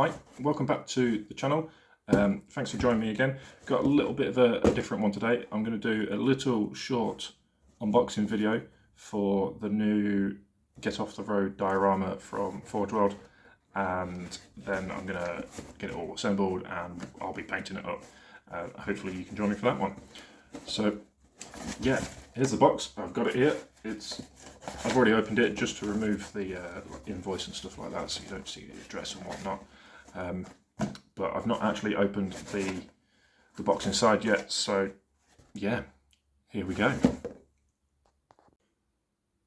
Hi, welcome back to the channel. Thanks for joining me again. Got a little bit of a different one today. I'm going to do a little short unboxing video for the new Get Off the Road diorama from Forge World, and then I'm going to get it all assembled and I'll be painting it up. Hopefully you can join me for that one. So yeah, here's the box. I've got it here. I've already opened it just to remove the invoice and stuff like that, so you don't see the address and whatnot. But I've not actually opened the box inside yet, so yeah, here we go.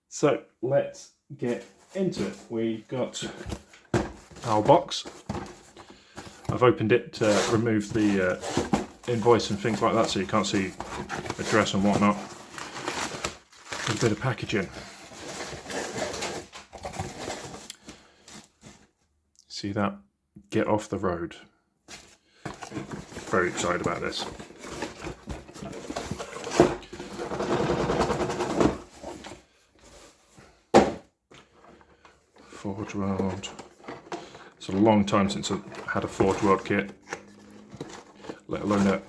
So let's get into it. We've got our box. I've opened it to remove the invoice and things like that, so you can't see address and whatnot. A bit of packaging. See that? Get off the road. Very excited about this. Forge World. It's a long time since I've had a Forge World kit, let alone a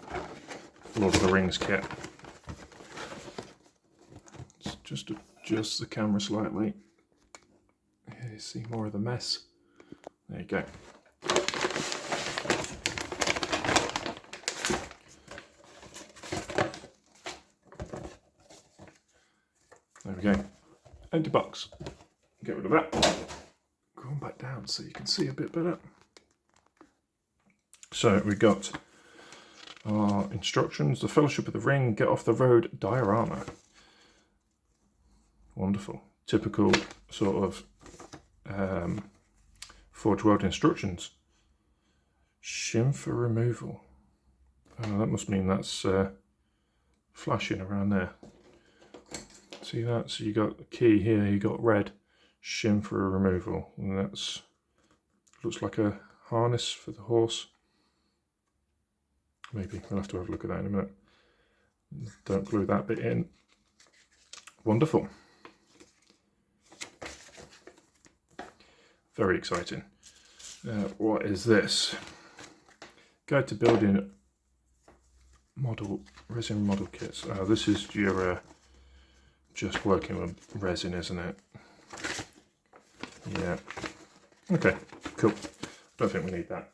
Lord of the Rings kit. Let's just adjust the camera slightly. Here you see more of the mess. There you go. There we go. Empty box. Get rid of that. Go on back down so you can see a bit better. So we got our instructions. The Fellowship of the Ring, Get Off the Road diorama. Wonderful. Typical sort of Forge World instructions. Shim for removal. Oh, that must mean that's flashing around there. See that? So you got the key here, you got red. Shim for removal. And that's looks like a harness for the horse. Maybe we'll have to have a look at that in a minute. Don't glue that bit in. Wonderful. Very exciting. What is this? Guide to building resin model kits. This is your just working with resin, isn't it? Yeah. Okay, cool. Don't think we need that.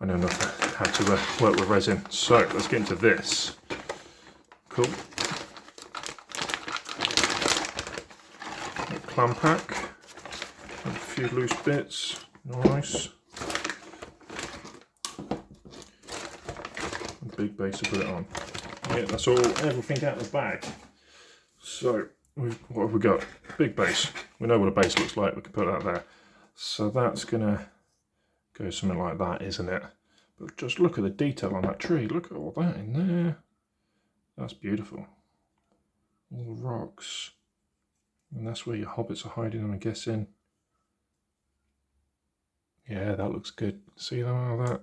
I know enough how to work with resin. So let's get into this. Cool. Clam pack. A few loose bits. Nice. A big base to put it on. Yeah, that's all. Everything out of the bag. So what have we got? Big base. We know what a base looks like. We can put that there. So that's gonna go something like that, isn't it? But just look at the detail on that tree. Look at all that in there. That's beautiful. All the rocks. And that's where your hobbits are hiding, I'm guessing. Yeah, that looks good. See all that?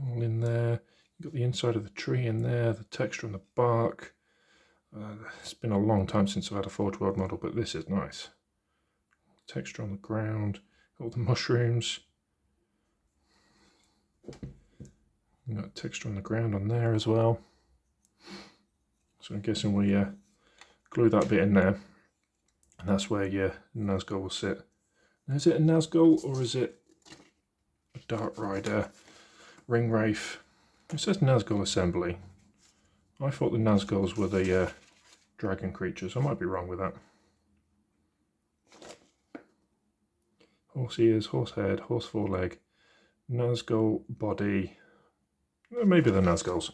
All in there. You've got the inside of the tree in there, the texture on the bark. It's been a long time since I've had a Forge World model, but this is nice. Texture on the ground, all the mushrooms. You've got texture on the ground on there as well. So I'm guessing we glue that bit in there, and that's where your Nazgul will sit. Now, is it a Nazgul or is it a Dark Rider Ring Wraith? It says Nazgul Assembly. I thought the Nazguls were the dragon creatures. I might be wrong with that. Horse ears, horse head, horse foreleg, Nazgul body. Maybe the Nazguls.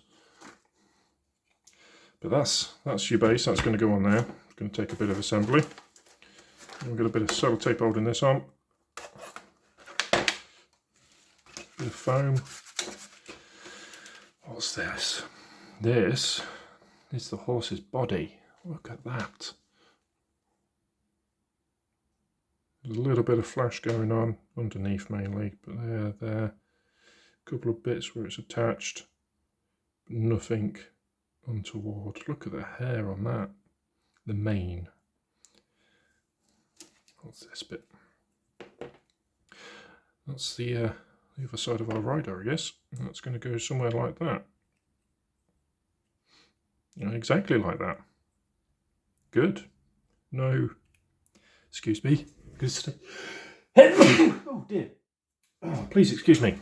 But that's your base. That's going to go on there. It's going to take a bit of assembly. We've got a bit of sellotape holding this on. Bit of foam. What's this? This is the horse's body. Look at that. There's a little bit of flash going on underneath mainly, but there. A couple of bits where it's attached, but nothing untoward. Look at the hair on that. The mane. What's this bit? that's the other side of our rider, I guess. And that's going to go somewhere like that. Exactly like that. Good. No. Excuse me. Good. Oh dear. Oh, please excuse me.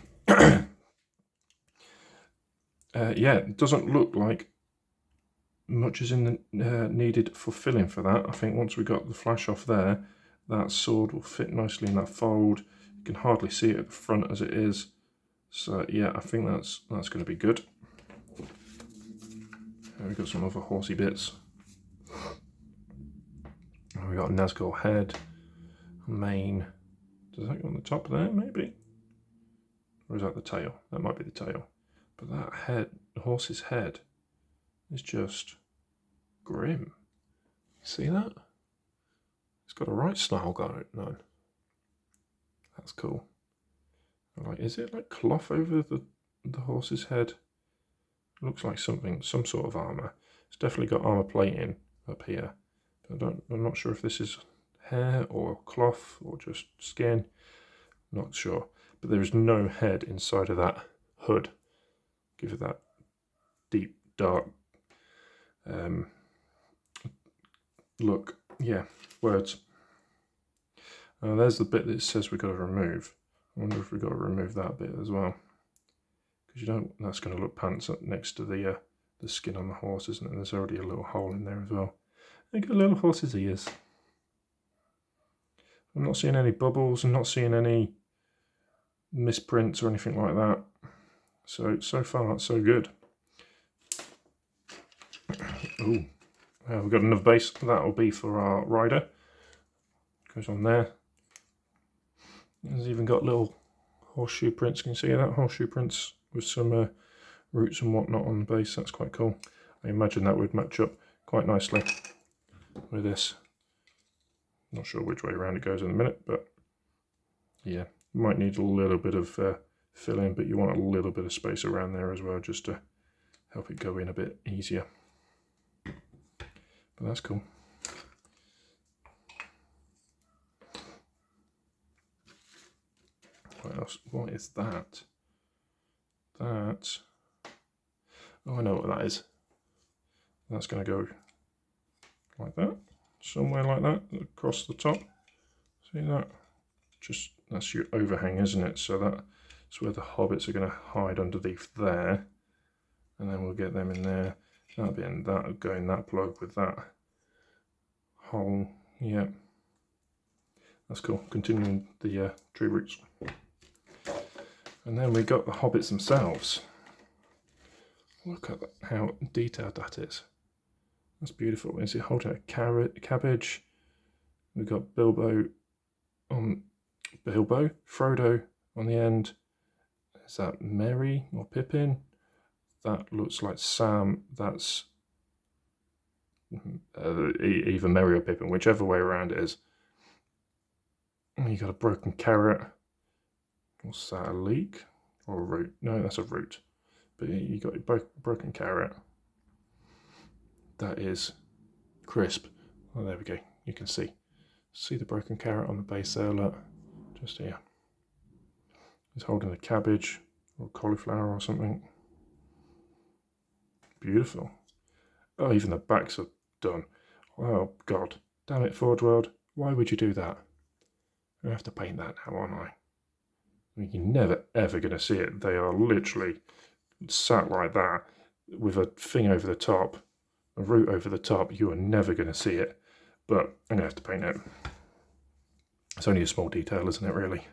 Yeah, it doesn't look like much is in the needed for filling for that. I think once we got the flash off there, that sword will fit nicely in that fold. You can hardly see it at the front as it is. So yeah, I think that's going to be good. We've got some other horsey bits. We've got a Nazgul head, mane. Does that go on the top there, maybe? Or is that the tail? That might be the tail. But that head, the horse's head, is just grim. See that? It's got a right style going on. That's cool. Like, is it like cloth over the horse's head? Looks like some sort of armor. It's definitely got armor plating up here. But I'm not sure if this is hair or cloth or just skin. Not sure. But there is no head inside of that hood. Give it that deep, dark look. Yeah, words. There's the bit that says we've got to remove. I wonder if we've got to remove that bit as well. Because that's going to look pants up next to the skin on the horse, isn't it? There's already a little hole in there as well. They got little horse's ears. I'm not seeing any bubbles. I'm not seeing any misprints or anything like that. So far, so good. Oh, we've got another base. That'll be for our rider. Goes on there. It's even got little horseshoe prints. Can you see that? Horseshoe prints with some roots and whatnot on the base. That's quite cool. I imagine that would match up quite nicely with this. Not sure which way around it goes in a minute, but yeah, might need a little bit of fill in, but you want a little bit of space around there as well, just to help it go in a bit easier. But that's cool. What else? What is that? That. Oh, I know what that is. That's going to go like that, somewhere like that, across the top. See that? That's your overhang, isn't it? So that's where the hobbits are going to hide underneath there, and then we'll get them in there. That'll be in that, go in that plug with that hole. Yeah, that's cool. Continuing the tree roots. And then we got the hobbits themselves. Look at how detailed that is. That's beautiful. Is it holding a cabbage? We've got Frodo on the end. Is that Merry or Pippin? That looks like Sam. That's either Merry or Pippin, whichever way around it is. You got a broken carrot. What's that, a leek or a root? No, that's a root. But you got your broken carrot. That is crisp. Oh, there we go. You can see the broken carrot on the base there. Look, just here. He's holding a cabbage or cauliflower or something. Beautiful. Oh, even the backs are done. Oh God, damn it, Forge World. Why would you do that? I have to paint that now, aren't I? You're never ever going to see it. They are literally sat like that with a thing over the top, a root over the top. You are never going to see it, but I'm going to have to paint it. It's only a small detail, isn't it, really?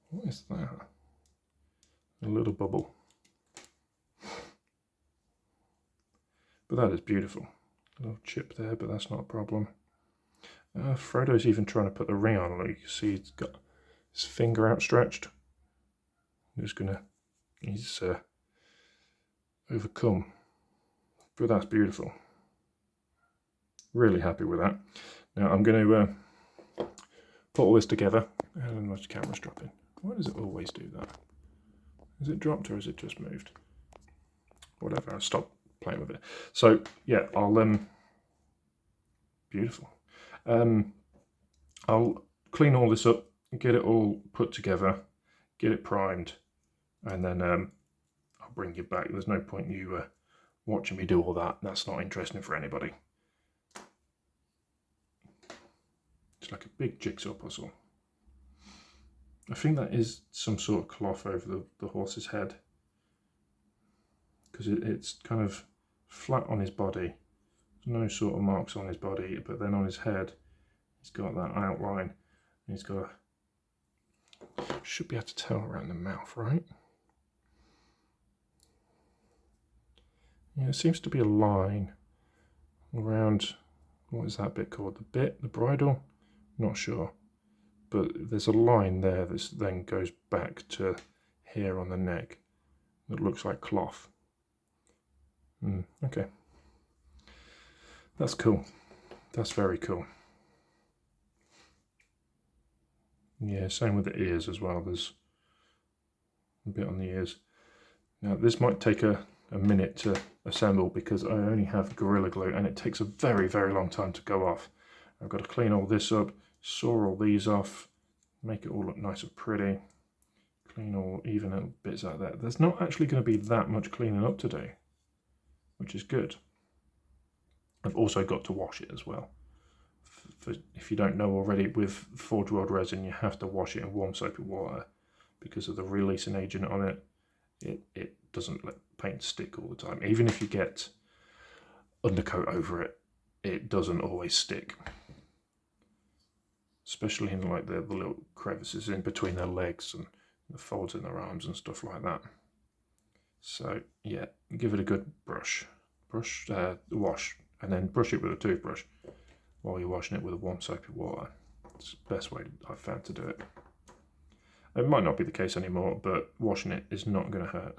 What is that? A little bubble. But that is beautiful. A little chip there, but that's not a problem. Frodo's even trying to put the ring on. Look, you can see he's got his finger outstretched. He's overcome. But that's beautiful. Really happy with that. Now I'm going to put all this together, and my camera's dropping. Why does it always do that? Is it dropped or is it just moved? Whatever, I'll stop playing with it. So yeah, I'll beautiful. I'll clean all this up, get it all put together, get it primed, and then I'll bring you back. There's no point you watching me do all that. That's not interesting for anybody. It's like a big jigsaw puzzle. I think that is some sort of cloth over the horse's head, because it's kind of flat on his body. There's no sort of marks on his body, but then on his head he's got that outline. And he's got should be able to tell around the mouth, right? Yeah, it seems to be a line around, what is that bit called? The bit, the bridle? Not sure. But there's a line there that then goes back to here on the neck that looks like cloth. Okay. That's cool. That's very cool. Yeah, same with the ears as well. There's a bit on the ears. Now this might take a minute to assemble because I only have Gorilla Glue and it takes a very, very long time to go off. I've got to clean all this up, saw all these off, make it all look nice and pretty, clean all even little bits like that. There's not actually going to be that much cleaning up to do, which is good. I've also got to wash it as well. If you don't know already, with Forge World resin you have to wash it in warm soapy water because of the releasing agent on it. It doesn't let paint stick all the time. Even if you get undercoat over it, it doesn't always stick. Especially in like the little crevices in between their legs and the folds in their arms and stuff like that. So yeah, give it a good wash, and then brush it with a toothbrush while you're washing it with a warm soapy water. It's the best way I've found to do it. It might not be the case anymore, but washing it is not going to hurt.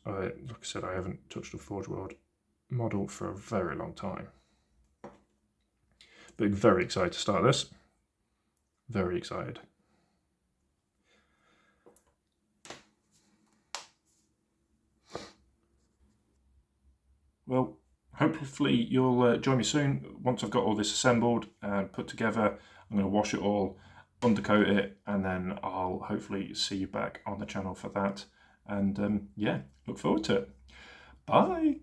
Like I said, I haven't touched a Forge World model for a very long time. But very excited to start this. Very excited. Well, hopefully you'll join me soon. Once I've got all this assembled and put together, I'm going to wash it all, undercoat it, and then I'll hopefully see you back on the channel for that. And yeah, look forward to it. Bye!